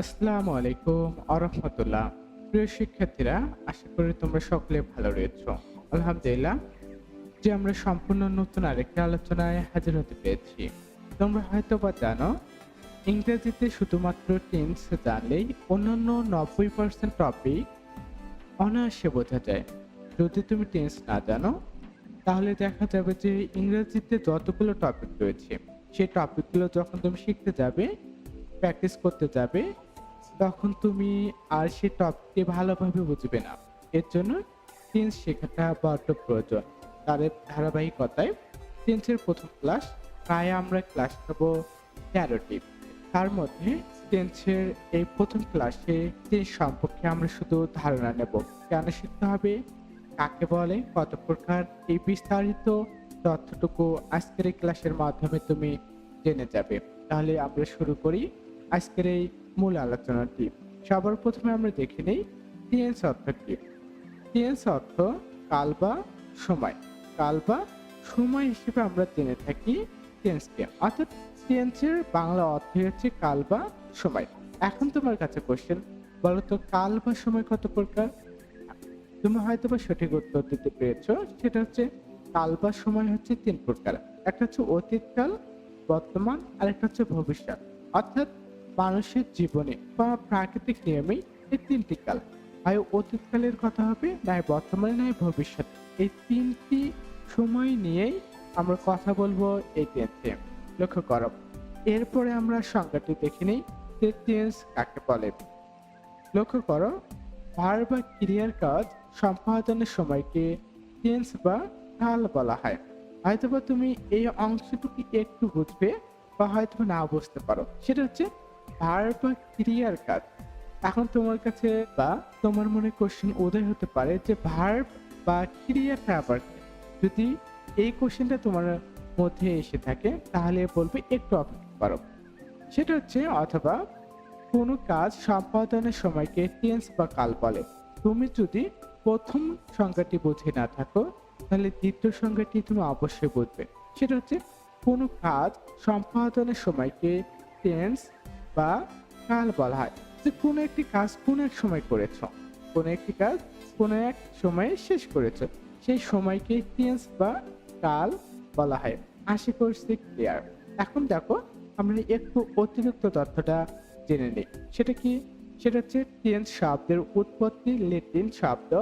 আসসালামু আলাইকুম আরহামতুল্লাহ। প্রিয় শিক্ষার্থীরা, আশা করি তোমরা সকলে ভালো রয়েছো। আলহামদুলিল্লাহ যে আমরা সম্পূর্ণ নতুন আরেকটি আলোচনায় হাজির হতে পেরেছি। তোমরা হয়তো বা জানো, ইংরেজিতে শুধুমাত্র টেন্স জানলেই অন্যান্য 90% টপিক অনায়াসে বোঝা যায়। যদি তুমি টেন্স না জানো, তাহলে দেখা যাবে যে ইংরেজিতে যতগুলো টপিক রয়েছে, সেই টপিকগুলো যখন তুমি শিখতে যাবে, প্র্যাকটিস করতে যাবে, তখন তুমি আর সেই টপিকটি ভালোভাবে বুঝবে না। এর জন্য টেন্স শেখাটা বড্ড প্রয়োজন। তার ধারাবাহিকতায় টেন্সের প্রথম ক্লাস, প্রায় আমরা ক্লাস নেব 13টি। তার মধ্যে টেন্সের এই প্রথম ক্লাসে টেন্স সম্পর্কে আমরা শুধু ধারণা নেব। কেন শিখতে হবে, কাকে বলে, কত প্রকার, এই বিস্তারিত তথ্যটুকু আজকের এই ক্লাসের মাধ্যমে তুমি জেনে যাবে। তাহলে আমরা শুরু করি আজকের এই মূল আলোচনাটি। সবার প্রথমে আমরা দেখে নেই টেন্স অর্থ কি। টেন্স অর্থ কাল বা সময়। কাল বা সময় হিসেবে আমরা জেনে থাকি টেন্সকে, অর্থাৎ টেন্সের বাংলা অর্থ হচ্ছে কাল বা সময়। এখন তোমার কাছে কোশ্চেন, বলো তো কাল বা সময় কত প্রকার? তুমি হয়তো বা সঠিক উত্তর দিতে পেরেছো। সেটা হচ্ছে কাল বা সময় হচ্ছে 3 প্রকার। একটা হচ্ছে অতীতকাল, বর্তমান, আর একটা হচ্ছে ভবিষ্যৎ। অর্থাৎ মানুষের জীবনে বা প্রাকৃতিক নিয়মেই এই 3টি কাল। হয় অতীতকালের কথা হবে, নয় বর্তমানে, নয় ভবিষ্যৎ। এই 3টি সময় নিয়েই আমরা কথা বলবো এই টেন্সে। লক্ষ্য করো, এরপরে আমরা সংজ্ঞাটি দেখে নিই যে টেন্স কাকে বলে। লক্ষ্য করো, ভার্ব বা ক্রিয়ার কাজ সম্পাদনের সময়কে টেন্স বা কাল বলা হয়। হয়তোবা তুমি এই অংশটুকু একটু বুঝবে বা হয়তো না বুঝতে পারো। সেটা হচ্ছে ভার্ব বা ক্রিয়ার কাজ। এখন তোমার কাছে বা তোমার মনে কোশ্চেন উদয় হতে পারে যে ভার্ব বা ক্রিয়াটা আবার কি? যদি এই কোশ্চেনটা তোমার মধ্যে এসে থাকে, তাহলে বলবে একটু অপেক্ষা করো। সেটা হচ্ছে অথবা কোনো কাজ সম্পাদনের সময়কে টেন্স বা কাল বলে। তুমি যদি প্রথম সংজ্ঞাটি বুঝে না থাকো, তাহলে দ্বিতীয় সংজ্ঞাটি তুমি অবশ্যই বুঝবে। সেটা হচ্ছে কোনো কাজ সম্পাদনের সময়কে টেন্স বা কাল বলা হয়। যে কোনো একটি কাজ কোনো এক সময় করেছ, কোনো একটি কাজ কোনো এক সময়ে শেষ করেছ, সেই সময়কে টেন্স বা কাল বলা হয়। আশা করছি ক্লিয়ার। এখন দেখো, আমরা একটু অতিরিক্ত তথ্যটা জেনে নিই। সেটা কি? সেটা হচ্ছে টেন্স শব্দের উৎপত্তি ল্যাটিন শব্দ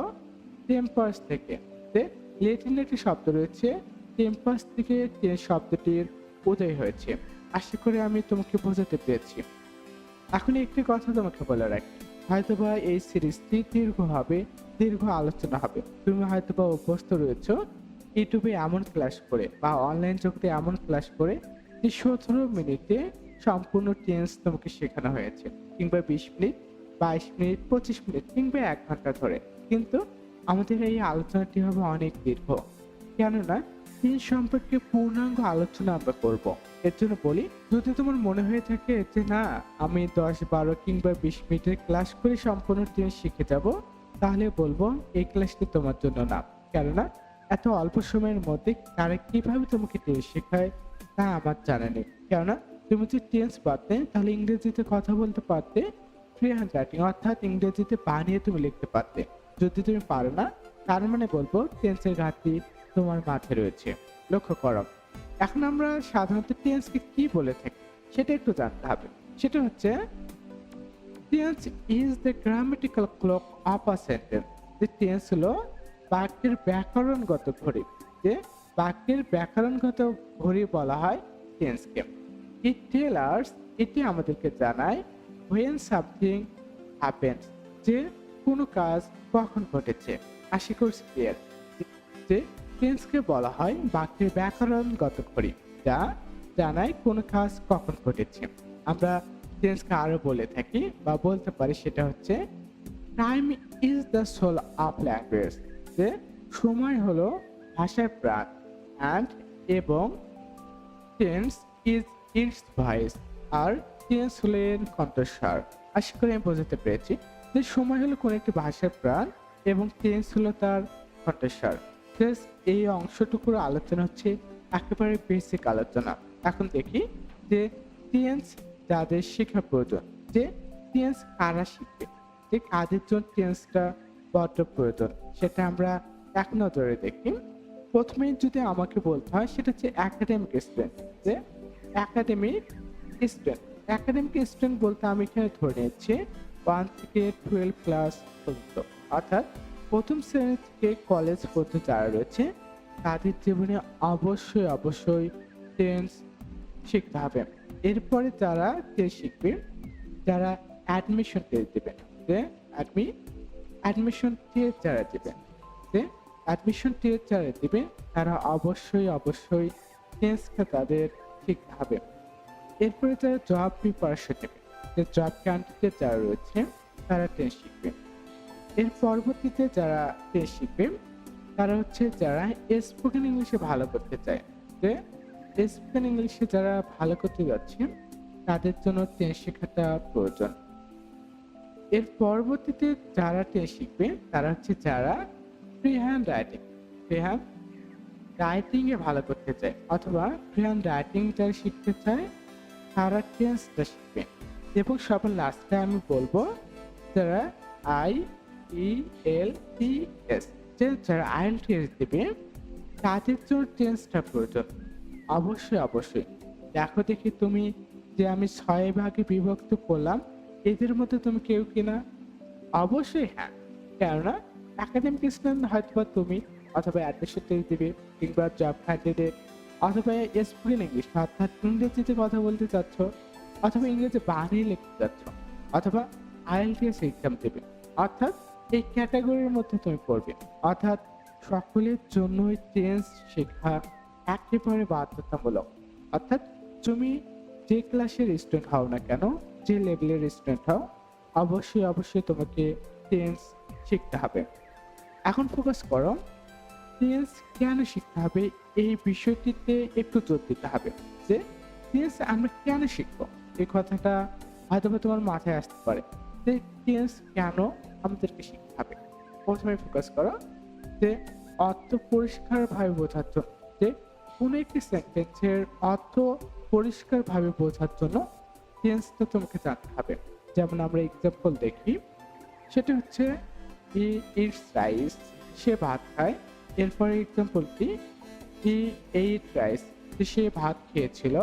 টেম্পাস থেকে। ল্যাটিন একটি শব্দ রয়েছে, টেম্পাস থেকে টেন্স শব্দটির উদয় হয়েছে। আশা করি আমি তোমাকে বোঝাতে পেরেছি। এখন একটি কথা তোমাকে বলে রাখি, হয়তোবা এই সিরিজটি দীর্ঘ হবে, দীর্ঘ আলোচনা হবে। তুমি হয়তোবা অভ্যস্ত রয়েছো ইউটিউবে এমন ক্লাস করে বা অনলাইন জগতে এমন ক্লাস করে যে 17 মিনিটে সম্পূর্ণ টেন্স তোমাকে শেখানো হয়েছে, কিংবা 20 মিনিট, 22 মিনিট, 25 মিনিট, কিংবা 1 ঘন্টা ধরে। কিন্তু আমাদের এই আলোচনাটি হবে অনেক দীর্ঘ, কেননা টেন্স সম্পর্কে পূর্ণাঙ্গ আলোচনা আমরা করব। এর জন্য বলি, যদি তোমার মনে হয়ে থাকে যে না, আমি 10, 12 কিংবা 20 মিনিটের ক্লাস করে সম্পূর্ণ টেন্স শিখে যাব, তাহলে বলবো এই ক্লাসটি তোমার জন্য না। কেননা এত অল্প সময়ের মধ্যে তারা কিভাবে তোমাকে টেন্স শেখায় তা আমার জানা নেই। কেননা তুমি যদি টেন্স পারতে, তাহলে ইংরেজিতে কথা বলতে পারতে, ফ্রি হ্যান্ড রাইটিং অর্থাৎ ইংরেজিতে বানিয়ে তুমি লিখতে পারতে। যদি তুমি পারো না, তার মানে বলবো টেন্সের ঘাটতি তোমার মাথায় রয়েছে। লক্ষ্য করো, এখন আমরা সাধারণত টেন্সকে কি বলে থাকি সেটা একটু জানতে হবে। সেটা হচ্ছে tense is the grammatical clock of a sentence. যে টেন্স হলো বাক্যের ব্যাকরণগত ঘড়ি। যে বাক্যের ব্যাকরণগত ঘড়ি বলা হয় টেন্সকে। ইট টেলার্স, এটি আমাদেরকে জানায় when something happens, যে কোনো কাজ কখন ঘটেছে। আশা করছি ক্লিয়ার। যে টেন্সকে বলা হয় বাক্যের ব্যাকরণগত ঘড়ি, যা জানায় কোন কাজ কখন ঘটেছে। আমরা টেন্সকে আরো বলে থাকি বা বলতে পারি, সেটা হচ্ছে time is the soul of language. যে সময় হলো ভাষার প্রাণ, অ্যান্ড এবং টেন্স ইজ ইটস ভয়েস, আর টেন্স হলেন কণ্ঠস্বর। আশা করি আমি বোঝাতে পেরেছি যে সময় হলো কোন একটি ভাষার প্রাণ এবং টেন্স হলো তার কণ্ঠস্বর। এই অংশটুকুর আলোচনা হচ্ছে একেবারে বেসিক আলোচনা। এখন দেখি যে টেন্স যাদের শেখা প্রয়োজন, যে টেন্স কারা শিখবে, যে কাদের জন্য টেন্সটা বড্ড প্রয়োজন, সেটা আমরা এক নজরে দেখি। প্রথমেই যদি আমাকে বলতে হয় সেটা হচ্ছে একাডেমিক স্টুডেন্ট। যে একাডেমিক স্টুডেন্ট, একাডেমিক স্টুডেন্ট বলতে আমি এখানে ধরে নিচ্ছি 1 থেকে 12 ক্লাস পর্যন্ত, অর্থাৎ প্রথম শ্রেণী থেকে কলেজ পর্যন্ত যারা রয়েছে তাদের জীবনে অবশ্যই অবশ্যই টেন্স শিখতে হবে। এরপরে যারা টেন্স শিখবে, যারা অ্যাডমিশন টেস্ট দেবেন, যে অ্যাডমিশন টেস্ট যারা দেবেন, যে অ্যাডমিশন টেস্ট যারা দেবেন তারা অবশ্যই অবশ্যই টেন্সটা তাদের শিখতে হবে। এরপরে যারা জব প্রিপারেশন নেবে, যে জব ক্যান্ডিডেট যারা রয়েছে তারা টেন্স শিখবে। এর পরবর্তীতে যারা টেন্স শিখবে তারা হচ্ছে যারা স্পোকেন ইংলিশে ভালো করতে চায়, যে স্পোকেন ইংলিশে যারা ভালো করতে যাচ্ছে তাদের জন্য টেন্স শেখাটা প্রয়োজন। এর পরবর্তীতে যারা টেন্স শিখবে তারা হচ্ছে যারা ফ্রি হ্যান্ড রাইটিং এ ভালো করতে চায়, অথবা ফ্রি হ্যান্ড রাইটিং যারা শিখতে চায় তারা টেন্সটা শিখবে। এবং সবার লাস্টে আমি বলবো যারা IELTS, যে যারা IELTS দেবে তাদের জন্য টেন্সটা প্রয়োজন। অবশ্যই অবশ্যই দেখো দেখি তুমি, যে আমি 6 ভাগে বিভক্ত করলাম, এদের মধ্যে তুমি কেউ কিনা? অবশ্যই হ্যাঁ, কেননা একাডেমিক স্টুডেন্ট হয়তোবা তুমি, অথবা অ্যাডমিশন টেস্ট দিবে, কিংবা জব ক্যান্ডিডেট, অথবা স্পোকেন ইংলিশ অর্থাৎ ইংরেজিতে কথা বলতে চাচ্ছ, অথবা ইংরেজি বানিয়ে লিখতে চাচ্ছ, অথবা IELTS এক্সাম দেবে, অর্থাৎ এই ক্যাটাগরির মধ্যে তুমি পড়বে। অর্থাৎ সকলের জন্যই টেন্স শেখা একেবারে বাধ্যতামূলক। অর্থাৎ তুমি যে ক্লাসের স্টুডেন্ট হও না কেন, যে লেভেলের স্টুডেন্ট হও, অবশ্যই অবশ্যই তোমাকে টেন্স শিখতে হবে। এখন ফোকাস করো টেন্স কেন শিখতে হবে, এই বিষয়টিতে একটু জোর দিতে হবে। যে টেন্স আমরা কেন শিখবো, এই কথাটা হয়তো তোমার মাথায় আসতে পারে, যে টেন্স কেন আমাদেরকে শিখতে হবে। প্রথমে ফোকাস করো যে অর্থ পরিষ্কারভাবে বোঝার জন্য, যে কোনো একটি সেন্টেন্সের অর্থ পরিষ্কারভাবে বোঝার জন্য টেন্সটা তোমাকে জানতে হবে। যেমন আমরা এক্সাম্পল দেখি, সেটা হচ্ছে হি ইটস রাইস, সে ভাত খায়। এরপরে এক্সাম্পলটি হি এইট রাইস, যে সে ভাত খেয়েছিল।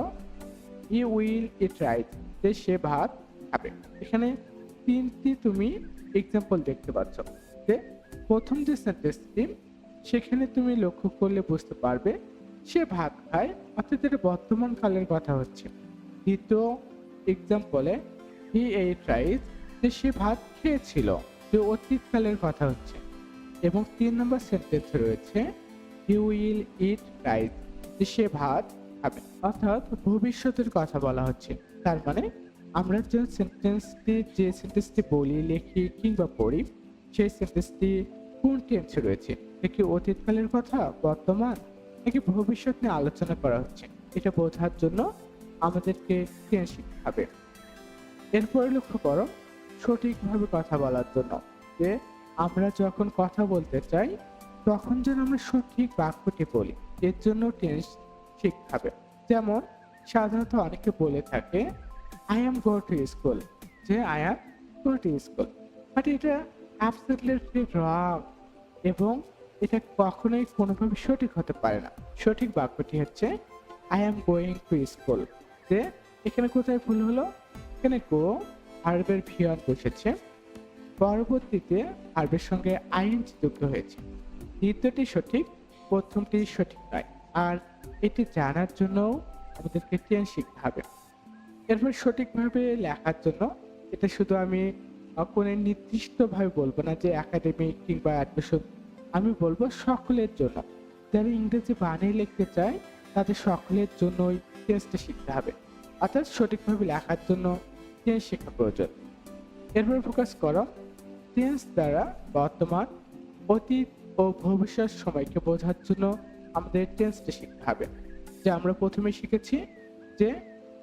হি উইল ইট রাইস, যে সে ভাত খাবে। এখানে 3টি তুমি এক্সাম্পল দেখতে পাচ্ছ। যে প্রথম যে সেন্টেন্সটি, সেখানে তুমি লক্ষ্য করলে বুঝতে পারবে সে ভাত খায়, অর্থাৎ এটা বর্তমান কালের কথা হচ্ছে। দ্বিতীয় এক্সাম্পলে হি এইট রাইস, যে সে ভাত খেয়েছিল, যে অতীতকালের কথা হচ্ছে। এবং 3 নম্বর সেন্টেন্সে রয়েছে হি উইল ইট রাইস, যে সে ভাত খাবে, অর্থাৎ ভবিষ্যতের কথা বলা হচ্ছে। তার মানে আমরা যে সেন্টেন্সটি বলি, লিখি কিংবা পড়ি, সেই সেন্টেন্সটি কোন টেন্সে রয়েছে, নাকি অতীতকালের কথা, বর্তমান, নাকি ভবিষ্যৎ নিয়ে আলোচনা করা হচ্ছে, এটা বোঝার জন্য আমাদেরকে টেন্স শিখতে হবে। এরপরে লক্ষ্য করো সঠিকভাবে কথা বলার জন্য, যে আমরা যখন কথা বলতে চাই তখন যেন আমরা সঠিক বাক্যটি বলি, এর জন্য টেন্স শিখতে হবে। যেমন সাধারণত অনেকে বলে থাকে I am go to school, যে I am go to school, but এটা অ্যাবসলিউটলি রং, এবং এটা কখনোই কোনোভাবে সঠিক হতে পারে না। সঠিক বাক্যটি হচ্ছে I am going to school. যে এখানে কোথায় ভুল হলো, এখানে গো ভার্বের ভিয়ান বসেছে, পরবর্তীতে ভার্বের সঙ্গে আইএনজি যুক্ত হয়েছে। দ্বিতীয়টি সঠিক, প্রথমটি সঠিক নয়। আর এটি জানার জন্য আমাদেরকে টেন্স শিখতে হবে। এরপর সঠিকভাবে লেখার জন্য, এটা শুধু আমি কোনো নির্দিষ্টভাবে বলবো না যে একাডেমিক কিংবা অ্যাডমিশন, আমি বলবো সকলের জন্য। যারা ইংরেজি বানিয়ে লিখতে চায় তাদের সকলের জন্যই টেন্সটা শিখতে হবে। অর্থাৎ সঠিকভাবে লেখার জন্য টেন্স শেখা প্রয়োজন। এরপর ফোকাস করো টেন্স দ্বারা বর্তমান, অতীত ও ভবিষ্যৎ সময়কে বোঝার জন্য আমাদের টেন্সটা শিখতে হবে। যে আমরা প্রথমে শিখেছি যে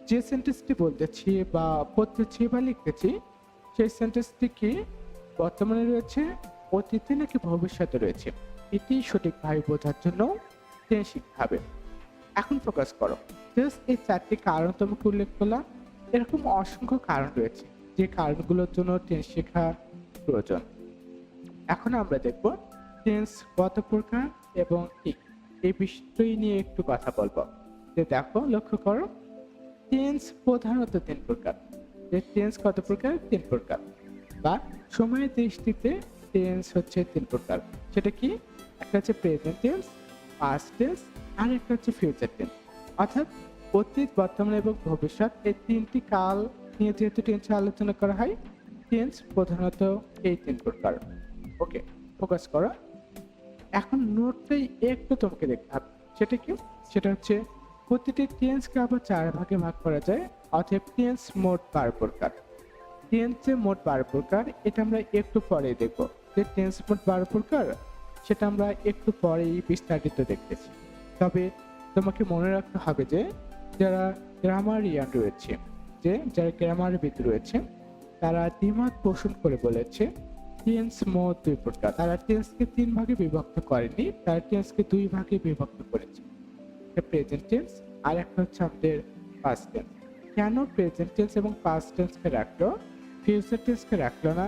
যে সেন্টেন্সটি বলতেছি বা পড়তেছি বা লিখতেছি, সেই সেন্টেন্সটি কি বর্তমানে রয়েছে, অতীতে নাকি ভবিষ্যতে রয়েছে, এটি সঠিকভাবে বোঝার জন্য টেন্স শিখতে হবে। এখন ফোকাস করো জাস্ট এই 4টি কারণ তোমাকে উল্লেখ করলাম, এরকম অসংখ্য কারণ রয়েছে যে কারণগুলোর জন্য টেন্স শেখা প্রয়োজন। এখন আমরা দেখব টেন্স কত প্রকার এবং কি, এই বিষয়টি নিয়ে একটু কথা বলবো। যে দেখো, লক্ষ্য করো, টেন্স প্রধানত 3 প্রকার। যে টেন্স কত প্রকার? 3 প্রকার। বা সময়ের দৃষ্টিতে টেন্স হচ্ছে 3 প্রকার। সেটা কি? একটা হচ্ছে প্রেজেন্ট টেন্স, পাস্ট টেন্স, আর একটা হচ্ছে ফিউচার টেন্স। অর্থাৎ অতীত, বর্তমান এবং ভবিষ্যৎ, এই 3টি কাল নিয়ে যেহেতু টেন্সে আলোচনা করা হয়, টেন্স প্রধানত এই 3 প্রকার। ওকে, ফোকাস করো। এখন নোটটাই একটু তোমাকে দেখতে হবে। সেটা কি? সেটা হচ্ছে প্রতিটি টেন্সকে আবার 4 ভাগে ভাগ করা যায়। অতএব টেন্স মোট 12 প্রকার। টেন্সে মোট 12 প্রকার, এটা আমরা একটু পরে দেখব। যে টেন্স মোট 12 প্রকার, সেটা আমরা একটু পরেই বিস্তারিত দেখতেছি। তবে তোমাকে মনে রাখতে হবে যে যারা গ্রামারিয়ান রয়েছে, যারা গ্রামারবিদ রয়েছে, তারা দ্বিমত পোষণ করে বলেছে টেন্স মোট 2 প্রকার। তারা টেন্সকে 3 ভাগে বিভক্ত করেনি, তারা টেন্সকে 2 ভাগে বিভক্ত করেছে। একটা প্রেজেন্ট টেন্স আর একটা হচ্ছে আমাদের পাস্ট টেন্স। কেন প্রেজেন্ট টেন্স এবং পাস্ট টেন্সকে রাখলো, ফিউচার টেন্সকে রাখলো না?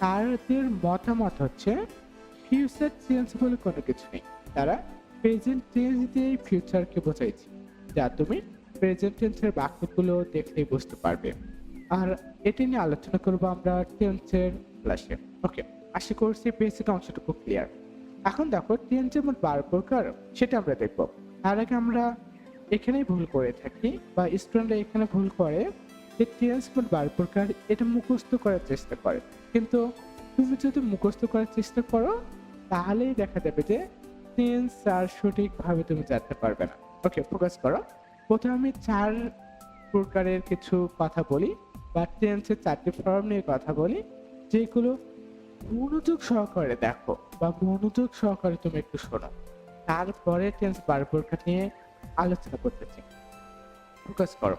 তাদের মতামত হচ্ছে ফিউচার টেন্স বলে কোনো কিছু নেই। তারা প্রেজেন্ট টেন্স দিয়ে ফিউচারকে বোঝাইছে, যা তুমি প্রেজেন্ট টেন্সের বাক্যগুলো দেখলেই বুঝতে পারবে। আর এটি নিয়ে আলোচনা করবো আমরা টেন্সের ক্লাসে। ওকে, আশা করছি বেসিক অংশটুকু ক্লিয়ার। এখন দেখো, টেন্স যেমন 12 প্রকার, সেটা আমরা দেখবো। তার আগে আমরা এখানেই ভুল করে থাকি, বা স্টুডেন্টরা এখানে ভুল করে যে টেন্স মোট 12 প্রকার, এটা মুখস্থ করার চেষ্টা করে। কিন্তু তুমি যদি মুখস্থ করার চেষ্টা করো, তাহলেই দেখা যাবে যে টেন্স আর সঠিকভাবে তুমি জানতে পারবে না। ওকে, ফোকাস করো। প্রথমে আমি 4 প্রকারের কিছু কথা বলি, বা টেন্সের 4টি ফর্ম নিয়ে কথা বলি, যেগুলো মনোযোগ সহকারে দেখো, বা মনোযোগ সহকারে তুমি একটু শোনো। তারপরে টেন্স 12 প্রকার নিয়ে আলোচনা করতেছি। ফোকাস করো।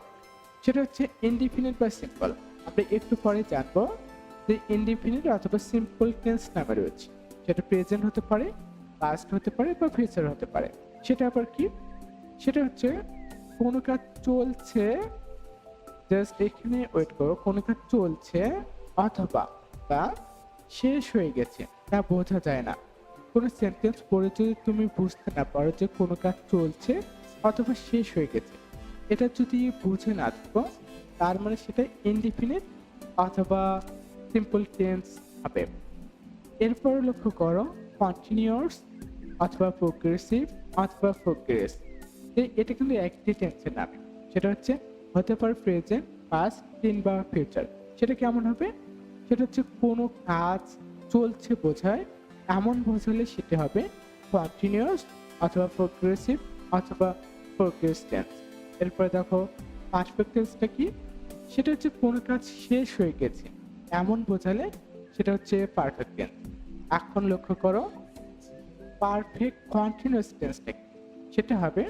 সেটা হচ্ছে ইনডিফিনিট বা সিম্পল। আমরা একটু পরে জানবো যে ইনডিফিনিট অথবা সিম্পল টেন্স নামে রয়েছে। সেটা প্রেজেন্ট হতে পারে, পাস্ট হতে পারে, বা ফিউচার হতে পারে। সেটা আবার কি? সেটা হচ্ছে কোনো কাজ চলছে, জাস্ট এখানে ওয়েট করো, কোনো কাজ চলছে অথবা বা শেষ হয়ে গেছে, তা বোঝা যায় না। কোনো সেন্টেন্স পড়ে যদি তুমি বুঝতে না পারো যে কোনো কাজ চলছে অথবা শেষ হয়ে গেছে, এটা যদি বুঝে না থাকো, তার মানে সেটা ইনডিফিনিট অথবা সিম্পল টেন্স হবে। এরপর লক্ষ্য করো, কন্টিনিউয়াস অথবা প্রোগ্রেসিভ অথবা প্রোগ্রেস, এটা কিন্তু একটি টেন্সের নাম। সেটা হচ্ছে হতে পারে প্রেজেন্ট, পাস্ট, কিংবা ফিউচার। সেটা কেমন হবে? সেটা হচ্ছে কোনো কাজ চলছে বোঝায়, এমন বোঝালে সেটা হবে কন্টিনিউয়াস অথবা প্রোগ্রেসিভ অথবা প্রোগ্রেস টেন্স। এরপরে দেখো, পারফেক্ট টেন্সটা কি? সেটা হচ্ছে কোনো কাজ শেষ হয়ে গেছে, এমন বোঝালে সেটা হচ্ছে পারফেক্ট টেন্স। এখন লক্ষ্য করো, পারফেক্ট কন্টিনিউয়াস টেন্সটা কি? সেটা হবে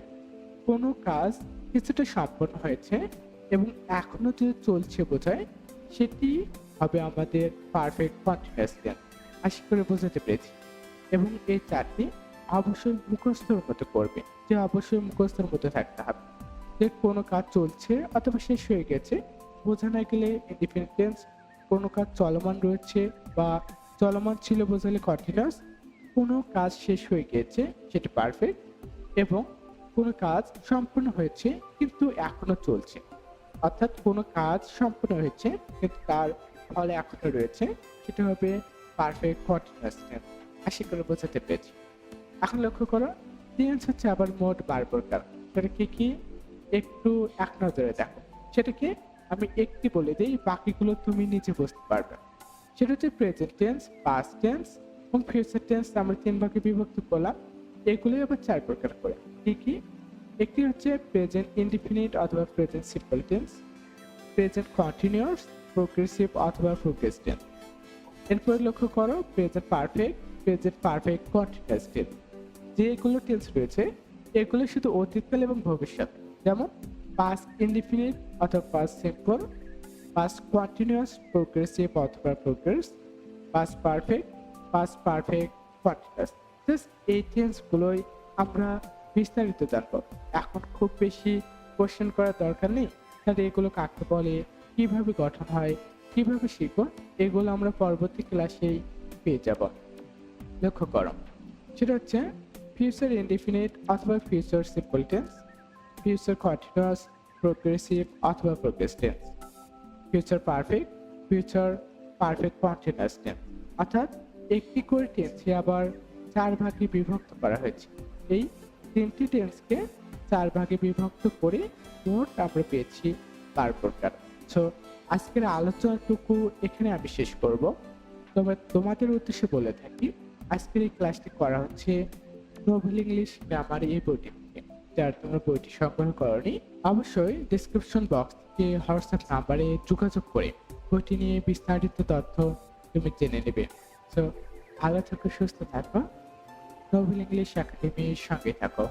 কোনো কাজ কিছুটা সম্পন্ন হয়েছে এবং এখনো যদি চলছে বোঝায়, সেটি হবে আমাদের পারফেক্ট কন্টিনিউয়াস টেন্স। আশা করে বোঝাতে পেরেছি। এবং এই 4টি অবশ্যই মুখস্থর মতো করবে, যে অবশ্যই মুখস্থর মতো থাকতে হবে। যে কোনো কাজ চলছে অথবা শেষ হয়ে গেছে বোঝা না গেলে ইনডিফিনিট টেন্স, কোনো কাজ চলমান রয়েছে বা চলমান ছিল বোঝালে কন্টিনিউয়াস, কোনো কাজ শেষ হয়ে গিয়েছে সেটা পারফেক্ট, এবং কোনো কাজ সম্পূর্ণ হয়েছে কিন্তু এখনো চলছে, অর্থাৎ কোনো কাজ সম্পূর্ণ হয়েছে কিন্তু তার ফল এখনো রয়েছে, সেটা হবে পারফেক্ট কন্টিনিউয়াস টেন্স। আশা করে বোঝাতে পেরেছি। এখন লক্ষ্য করো, টেন্স হচ্ছে আবার মোট 12 প্রকার। সেটা কি কি একটু এক নজরে দেখো। সেটা কি আমি একটি বলে দিই, বাকিগুলো তুমি নিজে বুঝতে পারবে। সেটা হচ্ছে প্রেজেন্ট টেন্স, পাস্ট টেন্স এবং ফিউচার টেন্স। আমরা 3 ভাগে বিভক্ত করলাম। এগুলোই আবার 4 প্রকার করে। কি কি? একটি হচ্ছে প্রেজেন্ট ইনডিফিনিট অথবা present simple tense, present continuous, progressive অথবা প্রোগ্রেস টেন্স। এরপরে লক্ষ্য করো, প্রেজেন্ট পারফেক্ট কন্টিনিউয়াস টেন্স। যেগুলো টেন্স রয়েছে এগুলো শুধু অতীতকাল এবং ভবিষ্যৎ, যেমন পাস্ট ইনডিফিনিট অথবা past simple, past continuous, progressive অথবা progress, past perfect continuous. Just এই টেন্সগুলোই আমরা বিস্তারিত জানবো। এখন খুব বেশি কোশ্চেন করার দরকার নেই, তাহলে এগুলো কাকে বলে, কিভাবে গঠন হয়, কিভাবে শিখবো এগুলো আমরা পরবর্তী ক্লাসেই পেয়ে যাব। লক্ষ্য করো, সেটা হচ্ছে ফিউচার ইনডিফিনিট অথবা future simple tense, future continuous, progressive অথবা progress tense, future perfect, future perfect continuous tense. অর্থাৎ একটি করে টেন্সে আবার 4 ভাগে বিভক্ত করা হয়েছে। এই 3টি টেন্সকে 4 ভাগে বিভক্ত করে মোট আমরা পেয়েছি 12 প্রকার। সো আজকের আলোচনাটুকু এখানে আমি শেষ করব। তবে তোমাদের উদ্দেশ্যে বলে থাকি, আজকের এই ক্লাসটি করা হচ্ছে নোবেল ইংলিশ গ্রামার এই বইটি থেকে। যারা তোমরা বইটি সংগ্রহ করনি, অবশ্যই ডিসক্রিপশন বক্স থেকে হোয়াটসঅ্যাপ নাম্বারে যোগাযোগ করে বইটি নিয়ে বিস্তারিত তথ্য তুমি জেনে নেবে। সো ভালো থাকো, সুস্থ থাকো, নোবেল ইংলিশ একাডেমির সঙ্গে থাকো।